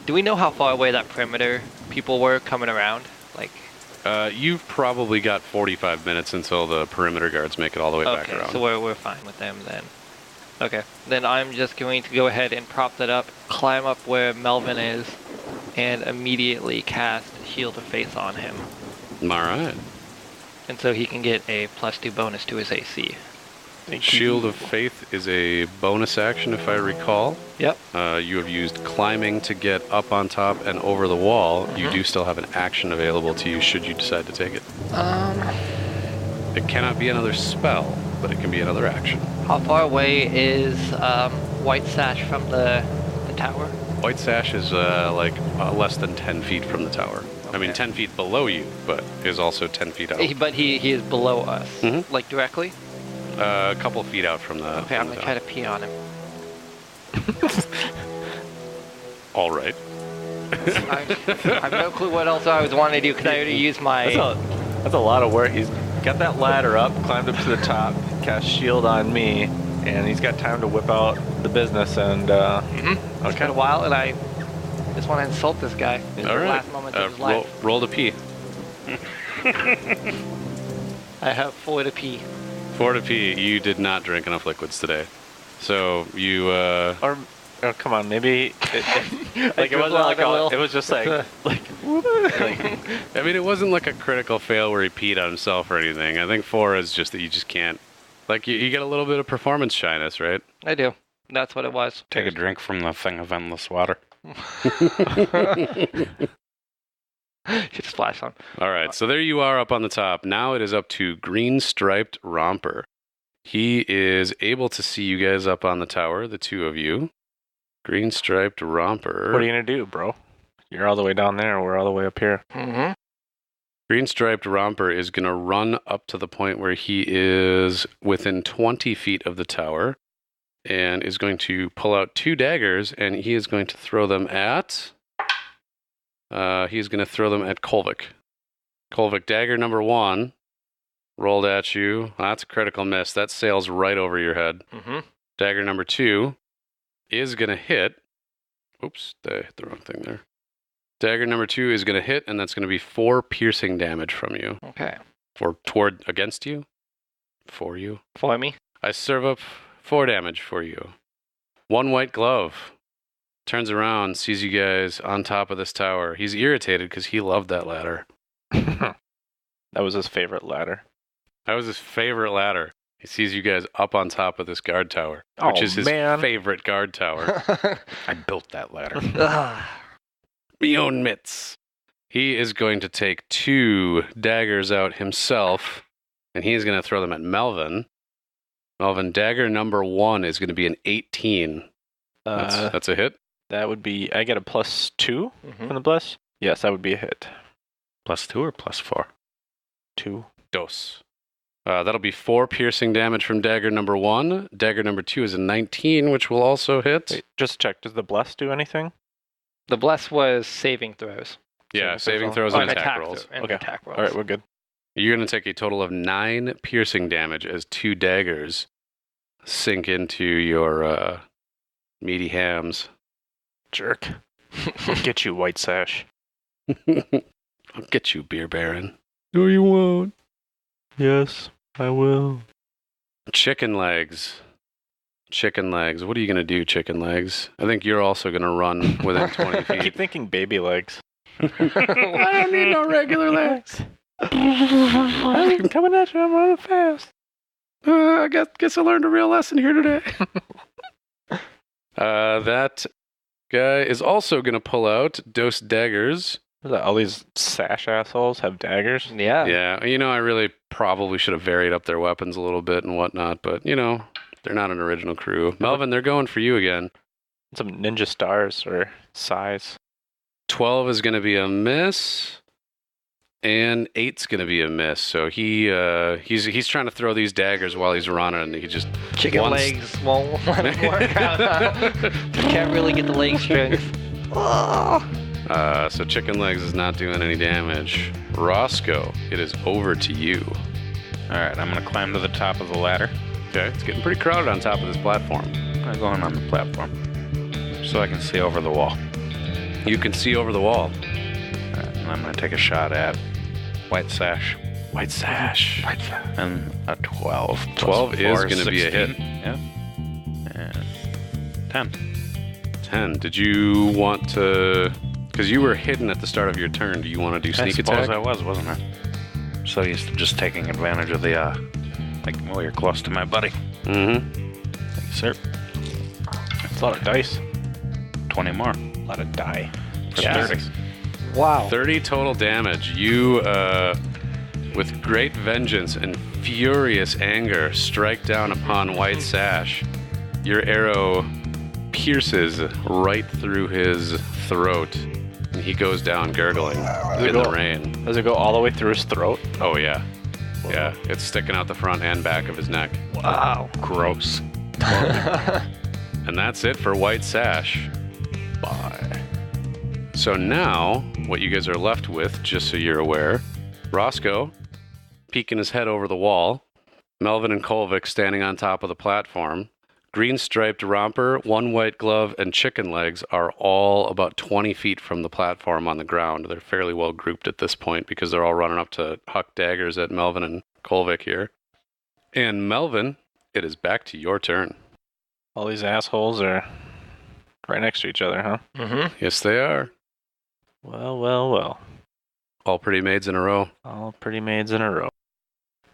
do we know how far away that perimeter people were coming around? Like... You've probably got 45 minutes until the perimeter guards make it all the way back around. So we're fine with them then. Okay, then I'm just going to go ahead and prop that up, climb up where Melvin is, and immediately cast Shield of Faith on him. All right. And so he can get a +2 bonus to his AC. Shield of Faith is a bonus action, if I recall. Yep. You have used climbing to get up on top and over the wall. You do still have an action available to you should you decide to take it. It cannot be another spell, but it can be another action. How far away is White Sash from the tower? White Sash is less than 10 feet from the tower. I mean, 10 feet below you, but is also 10 feet out. But he is below us, like directly? A couple feet out from the... Okay, I'm going to try to pee on him. All right. I have no clue what else I was wanting to do because I already used my... That's a lot of work. He's got that ladder up, climbed up to the top, cast shield on me, and he's got time to whip out the business and... It's been a while, and I just want to insult this guy in the last moments of his life. Roll to pee. I have 4 to pee. 4 to pee. You did not drink enough liquids today. So you... Or come on, maybe... It wasn't like it was just like... I mean, it wasn't like a critical fail where he peed on himself or anything. I think 4 is just that you just can't... Like, you get a little bit of performance shyness, right? I do. That's what it was. Take a drink from the thing of endless water. Just splash on. All right, so there you are up on the top. Now it is up to Green Striped Romper. He is able to see you guys up on the tower, the two of you. Green Striped Romper. What are you going to do, bro? You're all the way down there, and we're all the way up here. Mm-hmm. Green Striped Romper is going to run up to the point where he is within 20 feet of the tower and is going to pull out 2 daggers, and he is going to throw them at... he's going to throw them at Kolvik. Kolvik, dagger number 1 rolled at you. That's a critical miss. That sails right over your head. Mm-hmm. Dagger number 2 is going to hit. Oops, I hit the wrong thing there. Dagger number 2 is going to hit, and that's going to be 4 piercing damage from you. Okay. Against you? For you? For me? I serve up 4 damage for you. 1 white glove. Turns around, sees you guys on top of this tower. He's irritated because he loved that ladder. That was his favorite ladder. That was his favorite ladder. He sees you guys up on top of this guard tower, which is his favorite guard tower. I built that ladder. Me own mitts. He is going to take 2 daggers out himself, and he is going to throw them at Melvin. Melvin, dagger number 1 is going to be an 18. That's a hit. That would be... I get a +2 from the bless? Yes, that would be a hit. +2 or +4? 2. Dos. That'll be 4 piercing damage from dagger number 1. Dagger number 2 is a 19, which will also hit. Wait, just check. Does the bless do anything? The bless was saving throws. Yeah, saving throws and attack rolls. Attack rolls. All right, we're good. You're going to take a total of 9 piercing damage as 2 daggers sink into your meaty hams. Jerk. I'll get you, White Sash. I'll get you, Beer Baron. No, you won't. Yes. I will. Chicken legs. Chicken legs. What are you going to do, chicken legs? I think you're also going to run within 20 I keep feet. thinking baby legs. I don't need no regular legs. I'm coming at you. I'm running fast. I guess I learned a real lesson here today. That guy is also going to pull out Dos Daggers. All these sash assholes have daggers. Yeah. Yeah, I really probably should have varied up their weapons a little bit and whatnot, but, they're not an original crew. Melvin, they're going for you again. Some ninja stars or size. 12 is going to be a miss, and 8's going to be a miss. So he's trying to throw these daggers while he's running, and he just Chicken wants- legs won't let him work out. Can't really get the leg strength. So Chicken Legs is not doing any damage. Roscoe, it is over to you. All right, I'm going to climb to the top of the ladder. Okay, it's getting pretty crowded on top of this platform. I'm going on the platform so I can see over the wall. You can see over the wall. All right, and I'm going to take a shot at White Sash. White Sash. And a 12. 12 plus is 4 gonna be a 16. hit. Yeah. And 10. 10. Did you want to... Because you were hidden at the start of your turn. Do you want to do sneak I suppose attack? I was, wasn't I? So used to just taking advantage of the, you're close to my buddy. Mm-hmm. Thank you, sir. It's a lot of dice. 20 more. A lot of die. For Yeah. 30. Wow. 30 total damage. You, with great vengeance and furious anger, strike down upon White Sash. Your arrow pierces right through his throat, and he goes down gurgling in the rain. Does it go all the way through his throat? Oh, yeah. Yeah, it's sticking out the front and back of his neck. Wow. Gross. And that's it for White Sash. Bye. So now, what you guys are left with, just so you're aware, Roscoe peeking his head over the wall, Melvin and Kolvik standing on top of the platform, Green Striped Romper, One White Glove, and Chicken Legs are all about 20 feet from the platform on the ground. They're fairly well grouped at this point because they're all running up to huck daggers at Melvin and Kolvik here. And Melvin, it is back to your turn. All these assholes are right next to each other, huh? Mm-hmm. Yes, they are. Well. All pretty maids in a row. All pretty maids in a row.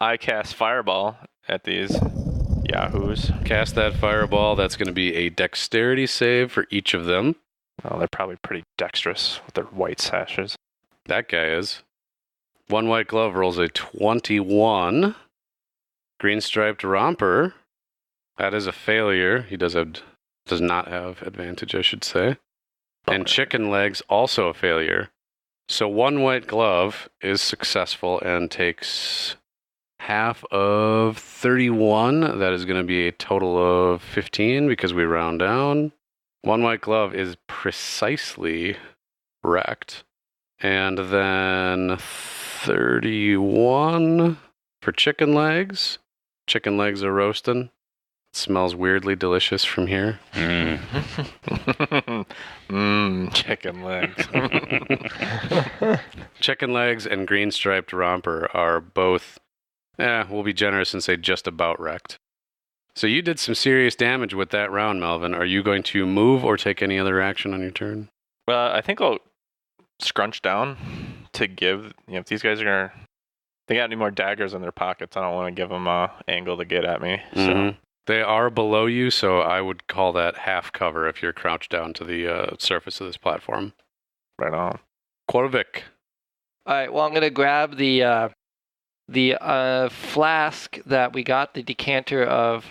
I cast Fireball at these yahoos. Cast that fireball. That's going to be a dexterity save for each of them. Well, they're probably pretty dexterous with their white sashes. That guy is. One White Glove rolls a 21. Green Striped Romper. That is a failure. He does not have advantage, I should say. And Chicken Legs, also a failure. So One White Glove is successful and takes half of 31. That is going to be a total of 15 because we round down. One White Glove is precisely wrecked. And then 31 for Chicken Legs. Chicken Legs are roasting. It smells weirdly delicious from here. Chicken legs. Chicken Legs and Green Striped Romper are both, we'll be generous and say just about wrecked. So you did some serious damage with that round, Melvin. Are you going to move or take any other action on your turn? Well, I think I'll scrunch down to give, if these guys are they got any more daggers in their pockets, I don't want to give them an angle to get at me. So. Mhm. They are below you, so I would call that half cover if you're crouched down to the surface of this platform. Right on. Korvik. All right. Well, I'm gonna grab the flask that we got, the decanter of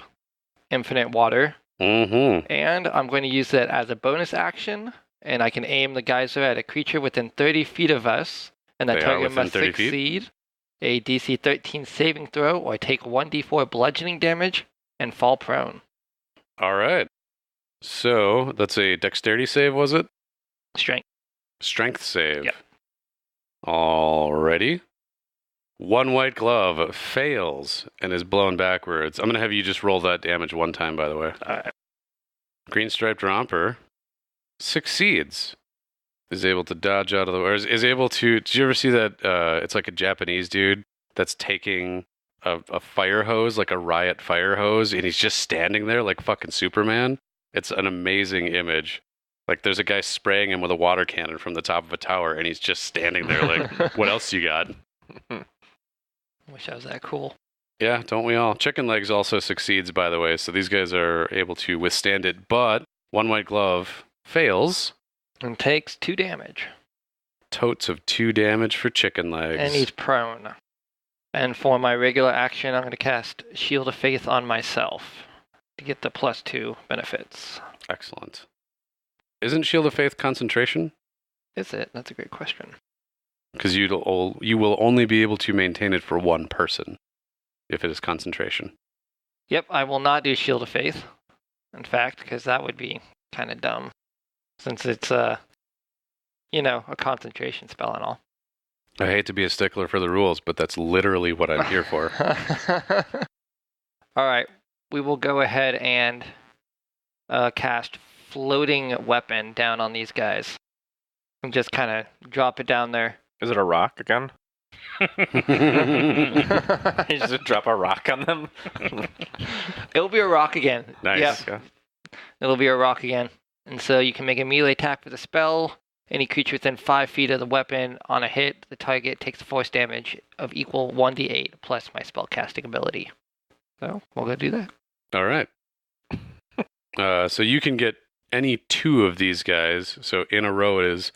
infinite water, Mm-hmm. and I'm going to use that as a bonus action. And I can aim the geyser at a creature within 30 feet of us, and that They are target within must 30 feet? succeed a DC 13 saving throw or take 1d4 bludgeoning damage and fall prone. All right. So that's a dexterity save, was it? Strength. Strength save. Yep. Alrighty. One White Glove fails and is blown backwards. I'm going to have you just roll that damage one time, by the way. Green Striped Romper succeeds. Is able to dodge out of the way. Is able to... Did you ever see that? It's like a Japanese dude that's taking a fire hose, like a riot fire hose, and he's just standing there like fucking Superman. It's an amazing image. Like there's a guy spraying him with a water cannon from the top of a tower, and he's just standing there like, what else you got? Wish I was that cool. Yeah, don't we all? Chicken legs also succeeds, by the way, so these guys are able to withstand it, but one white glove fails. And takes 2 damage. Totes of 2 damage for chicken legs. And he's prone. And for my regular action, I'm going to cast Shield of Faith on myself to get the +2 benefits. Excellent. Isn't Shield of Faith concentration? Is it? That's a great question. Because you will only be able to maintain it for one person if it is concentration. Yep, I will not do Shield of Faith. In fact, because that would be kind of dumb. Since it's, a concentration spell and all. I hate to be a stickler for the rules, but that's literally what I'm here for. All right, we will go ahead and cast Floating Weapon down on these guys. And just kind of drop it down there. Is it a rock again? You just drop a rock on them? It'll be a rock again. Nice. Yeah, Okay. it'll be a rock again. And so you can make a melee attack with the spell. Any creature within 5 feet of the weapon on a hit, the target takes force damage of equal 1d8 plus my spell casting ability. So we'll go do that. All right. So you can get any 2 of these guys. So in a row it is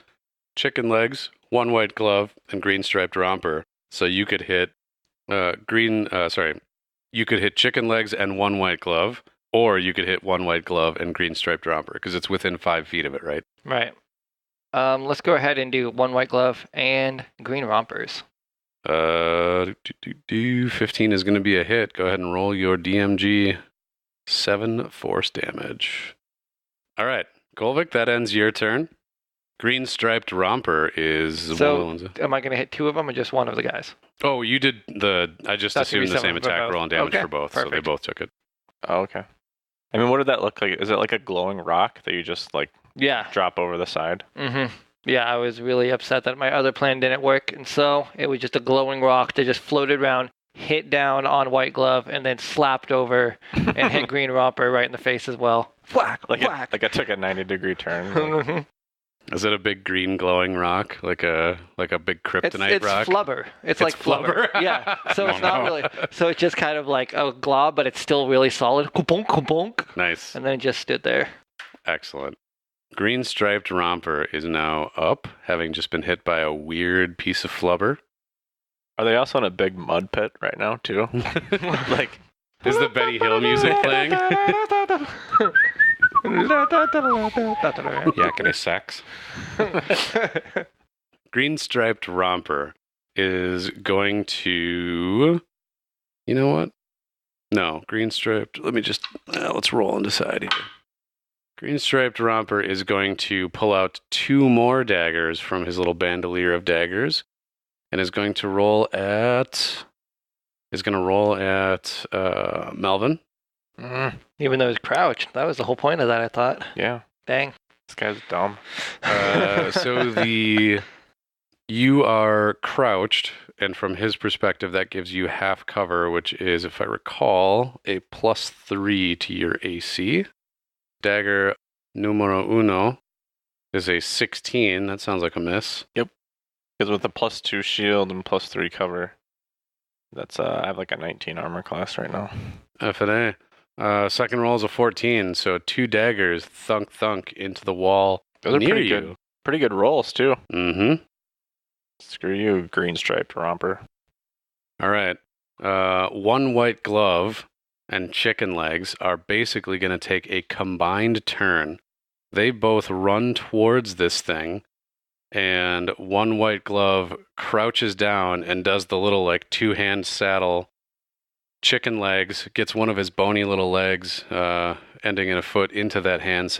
chicken legs, one white glove, and green striped romper. So you could hit you could hit chicken legs and one white glove, or you could hit one white glove and green striped romper because it's within 5 feet of it, right? Right. Let's go ahead and do one white glove and green rompers. 15 is going to be a hit. Go ahead and roll your DMG 7 force damage. All right, Golvik, that ends your turn. Green striped romper is one So, of the ones. am I going to hit 2 of them or just one of the guys? Oh, you did I just That's gonna be assumed the same seven for attack both. roll and damage Okay, for both, so they perfect. both took it. Oh, okay. I mean, what did that look like? Is it like a glowing rock that you just, Yeah. drop over the side? Mm-hmm. Yeah, I was really upset that my other plan didn't work, and so it was just a glowing rock that just floated around, hit down on white glove, and then slapped over and hit green romper right in the face as well. Whack, whack. Like it took a 90-degree turn. Is it a big green glowing rock, like a big kryptonite it's rock? flubber. It's like flubber. flubber? Yeah. So it's Oh, not no. really. So it's just kind of like a glob, but it's still really solid. Kabonk, kabonk. Nice. And then it just stood there. Excellent. Green striped romper is now up, having just been hit by a weird piece of flubber. Are they also in a big mud pit right now, too? Is the Benny Hill music playing? Yakety sax. Green striped romper is going to. You know what? No, green striped. Let me just. Let's roll and decide here. Green striped romper is going to pull out 2 more daggers from his little bandolier of daggers, and is going to roll at. Melvin. Even though it's crouched. That was the whole point of that, I thought. Yeah. Dang. This guy's dumb. You are crouched, and from his perspective, that gives you half cover, which is, if I recall, a +3 to your AC. Dagger numero uno is a 16. That sounds like a miss. Because with the +2 shield and +3 cover, that's I have like a 19 armor class right now. F&A. Second roll is a 14, so 2 daggers thunk thunk into the wall. Those are near pretty you. good. Pretty good rolls too. Mm-hmm. Screw you, green striped romper. All right. One white glove and chicken legs are basically going to take a combined turn. They both run towards this thing, and one white glove crouches down and does the little 2-hand saddle. Chicken legs gets one of his bony little legs, ending in a foot, into that hand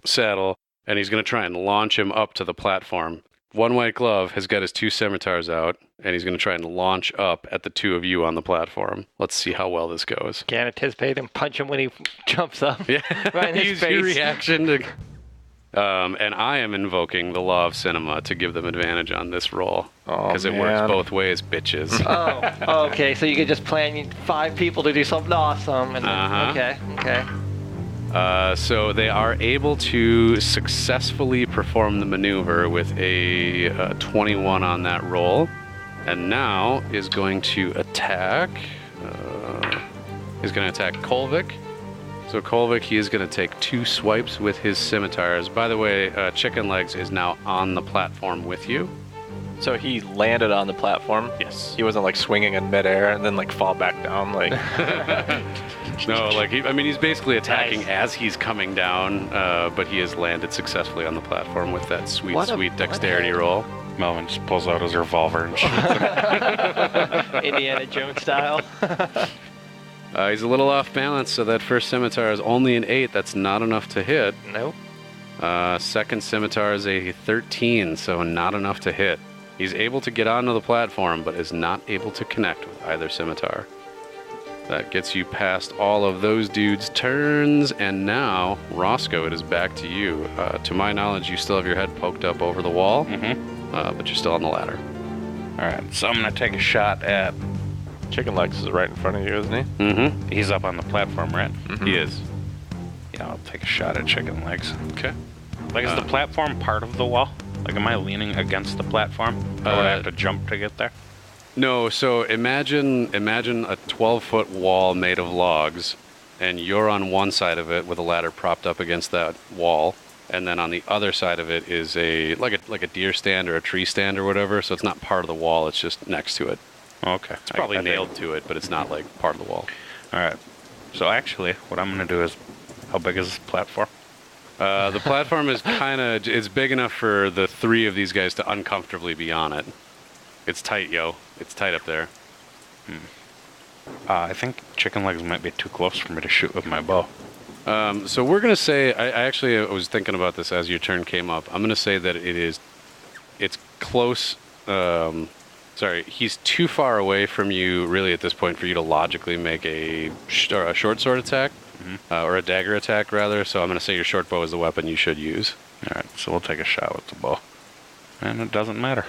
saddle, and he's going to try and launch him up to the platform. One white glove has got his 2 scimitars out, and he's going to try and launch up at the 2 of you on the platform. Let's see how well this goes. Can't anticipate him punch him when he jumps up. Yeah, Right in his use your face. reaction to. And I am invoking the law of cinema to give them advantage on this roll. Oh, Because it works both ways, bitches. Oh, okay. So you could just plan 5 people to do something awesome. And then, okay. So they are able to successfully perform the maneuver with a 21 on that roll. And now is going to attack... he's going to attack Kolvik. So Kolvik, he is going to take 2 swipes with his scimitars. By the way, Chicken Legs is now on the platform with you. So he landed on the platform? Yes. He wasn't like swinging in midair and then like fall back down like... No, like, he's basically attacking Nice. as he's coming down, but he has landed successfully on the platform with that sweet dexterity roll. Melvin just pulls out his revolver and shoots. Indiana Jones style. He's a little off balance, so that first scimitar is only an 8. That's not enough to hit. Nope. Second scimitar is a 13, so not enough to hit. He's able to get onto the platform, but is not able to connect with either scimitar. That gets you past all of those dudes' turns, and now, Roscoe, it is back to you. To my knowledge, you still have your head poked up over the wall, but you're still on the ladder. All right, so I'm going to take a shot at... Chicken Legs is right in front of you, isn't he? Mm-hmm. He's up on the platform, right? He is. Yeah, I'll take a shot at Chicken Legs. Okay. Like, is the platform part of the wall? Like, am I leaning against the platform? Or would I have to jump to get there? No, so imagine a 12-foot wall made of logs, and you're on one side of it with a ladder propped up against that wall, and then on the other side of it is like a deer stand or a tree stand or whatever, so it's not part of the wall, it's just next to it. Okay. It's probably nailed to it, but it's not like part of the wall. All right. So actually, what I'm going to do is, how big is this platform? The platform is it's big enough for the 3 of these guys to uncomfortably be on it. It's tight, yo. It's tight up there. I think Chicken Legs might be too close for me to shoot with my bow. So we're going to say, I was thinking about this as your turn came up. I'm going to say that it's close. He's too far away from you, really, at this point, for you to logically make a short sword attack, or a dagger attack, rather. So I'm going to say your short bow is the weapon you should use. All right, so we'll take a shot with the bow. And it doesn't matter.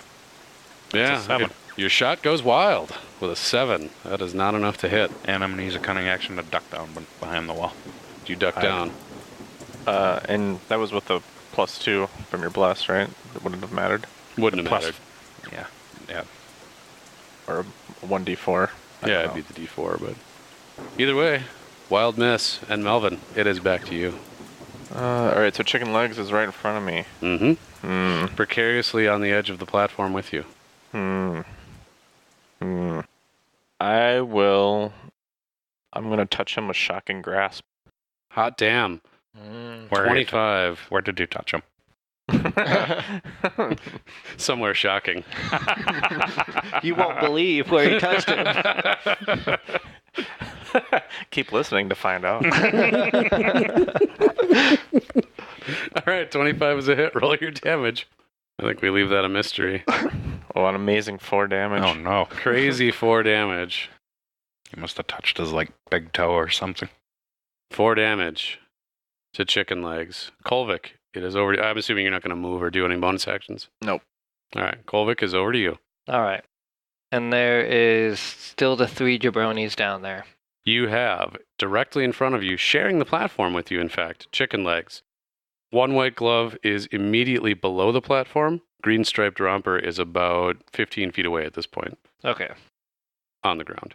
Yeah, It's a 7. Your shot goes wild with a 7. That is not enough to hit. And I'm going to use a cunning action to duck down behind the wall. You duck down. And that was with the +2 from your bless, right? It wouldn't have mattered. Wouldn't have mattered. Yeah. Or a 1d4. Yeah, it'd be the D4, but either way, wild miss. And Melvin, it is back to you. Alright, so Chicken Legs is right in front of me. Mm-hmm. Precariously on the edge of the platform with you. I'm going to touch him with Shocking Grasp. Hot damn. 25. Where did you touch him? Somewhere shocking. You won't believe where he touched him. Keep listening to find out. All right, 25 is a hit. Roll your damage. I think we leave that a mystery. Oh, an amazing 4 damage. Oh, no. Crazy 4 damage. He must have touched his, big toe or something. 4 damage to Chicken Legs. Kolvik, it is over to you. I'm assuming you're not going to move or do any bonus actions. Nope. All right, Kolvik is over to you. All right. And there is still the 3 jabronis down there. You have directly in front of you, sharing the platform with you, in fact, Chicken Legs. One white glove is immediately below the platform. Green striped romper is about 15 feet away at this point. Okay. On the ground.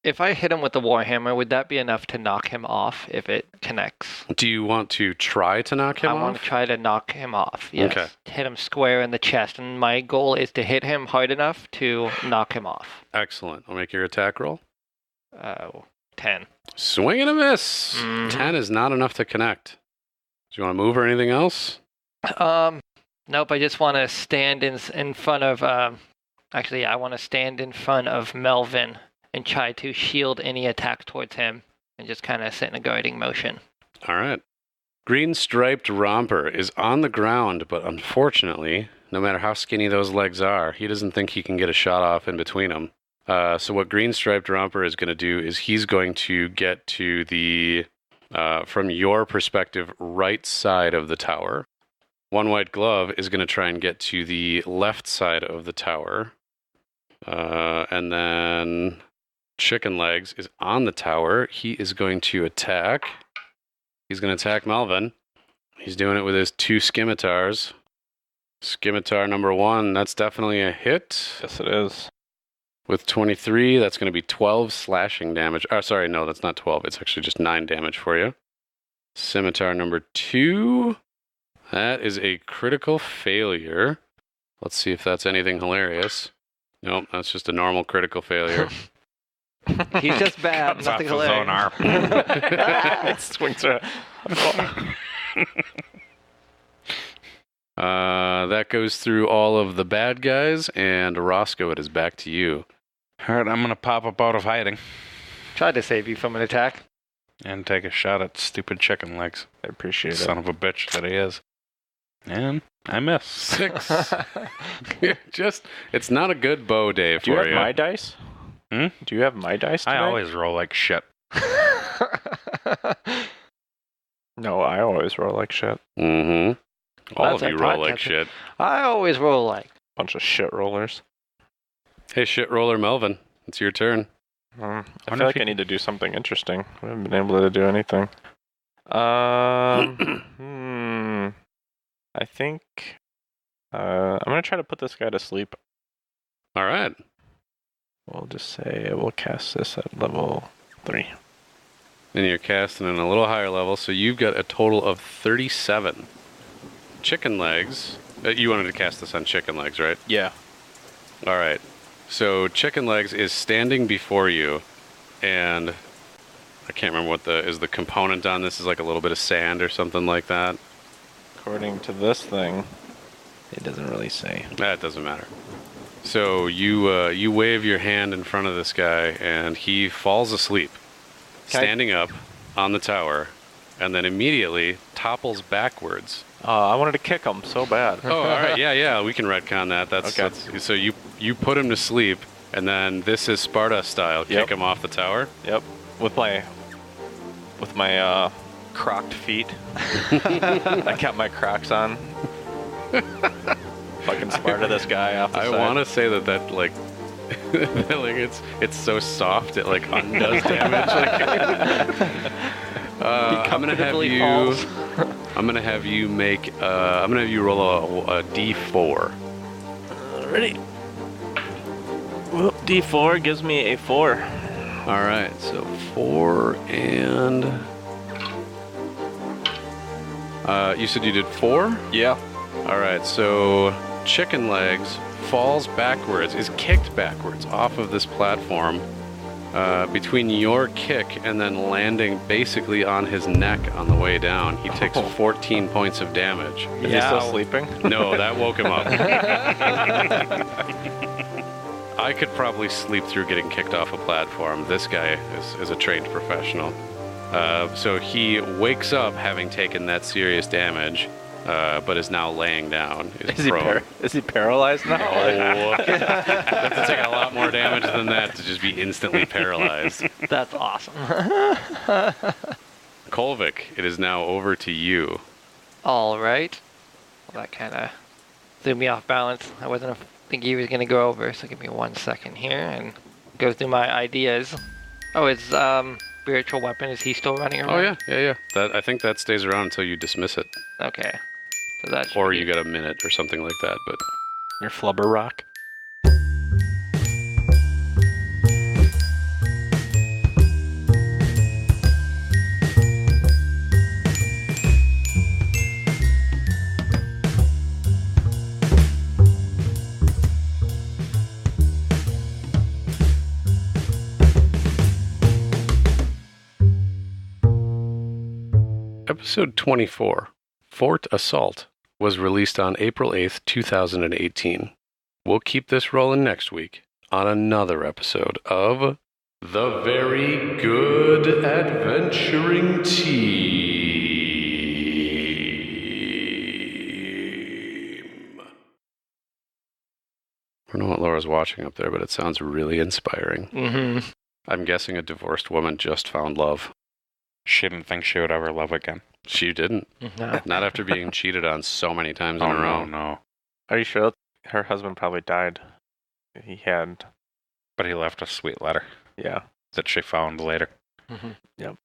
If I hit him with the Warhammer, would that be enough to knock him off if it connects? Do you want to try to knock him off? I want to try to knock him off, yes. Okay. Hit him square in the chest, and my goal is to hit him hard enough to knock him off. Excellent. I'll make your attack roll. 10. Swing and a miss. Mhm. 10 is not enough to connect. Do you want to move or anything else? Nope, I just want to stand in front of, I want to stand in front of Melvin and try to shield any attack towards him and just kind of sit in a guarding motion. All right. Green striped romper is on the ground, but unfortunately, no matter how skinny those legs are, he doesn't think he can get a shot off in between them. So what green striped romper is going to do is he's going to get to the from your perspective, right side of the tower. One White Glove is going to try and get to the left side of the tower. And then Chicken Legs is on the tower. He is going to attack. He's going to attack Melvin. He's doing it with his 2 scimitars. Scimitar number 1, that's definitely a hit. Yes, it is. With 23, that's going to be 12 slashing damage. Oh, sorry, no, that's not 12. It's actually just 9 damage for you. Scimitar number 2, that is a critical failure. Let's see if that's anything hilarious. Nope, that's just a normal critical failure. He's just bad. Cuts off Nothing his own hilarious. arm. It swings her. That goes through all of the bad guys, and Roscoe, it is back to you. All right, I'm going to pop up out of hiding Tried to save you from an attack. and take a shot at stupid Chicken Legs. I appreciate Son of a bitch that he is. And I miss. 6. It's not a good bow day Do you for have you. my dice? Hmm? Do you have my dice I tonight? always roll like shit. No, I always roll like shit. Mm-hmm. All That's of you our roll like podcast. shit. I always roll like. Bunch of shit rollers. Hey, shit roller Melvin, it's your turn. I Wonder feel if like you- I need to do something interesting. I haven't been able to do anything. I think I'm gonna try to put this guy to sleep. All right. We'll just say we'll cast this at level 3. And you're casting in a little higher level, so you've got a total of 37. Chicken Legs. You wanted to cast this on Chicken Legs, right? Yeah. All right. So Chicken Legs is standing before you, and I can't remember what the component on this is, like a little bit of sand or something like that. According to this thing, it doesn't really say. That doesn't matter. So you wave your hand in front of this guy, and he falls asleep, standing up on the tower, and then immediately topples backwards. I wanted to kick him so bad. Oh, all right, yeah, we can retcon that. Okay. That's so you put him to sleep, and then this is Sparta style. Yep. Kick him off the tower. Yep. With my crocked feet. I kept my Crocs on. Fucking Sparta this guy off the I side. want to say that like like it's so soft it like undoes damage. I'm gonna have you. falls. I'm gonna have you make. I'm gonna have you roll a d4. Ready? Well, D4 gives me a 4. All right, so 4 and. You said you did 4? Yeah. All right, so Chicken Legs falls backwards, is kicked backwards off of this platform between your kick and then landing basically on his neck on the way down. He takes 14 points of damage. Is he still sleeping? No, that woke him up. I could probably sleep through getting kicked off a platform. This guy is a trained professional. So he wakes up having taken that serious damage, but is now laying down. Is he paralyzed now? Oh, have to take a lot more damage than that to just be instantly paralyzed. That's awesome. Kolvik, it is now over to you. All right. Well, that kind of threw me off balance. I wasn't thinking he was going to go over, so give me 1 second here and go through my ideas. Oh, it's spiritual weapon. Is he still running around? Oh yeah. I think that stays around until you dismiss it, Okay. So that's or you get a minute or something like that. But Your flubber rock. Episode 24, Fort Assault, was released on April 8th, 2018. We'll keep this rolling next week on another episode of The Very Good Adventuring Team. I don't know what Laura's watching up there, but it sounds really inspiring. Mm-hmm. I'm guessing a divorced woman just found love. She didn't think she would ever love again. She didn't. No. Not after being cheated on so many times in a row. No. Are you sure her husband probably died? He had. But he left a sweet letter Yeah. that she found later. Yep.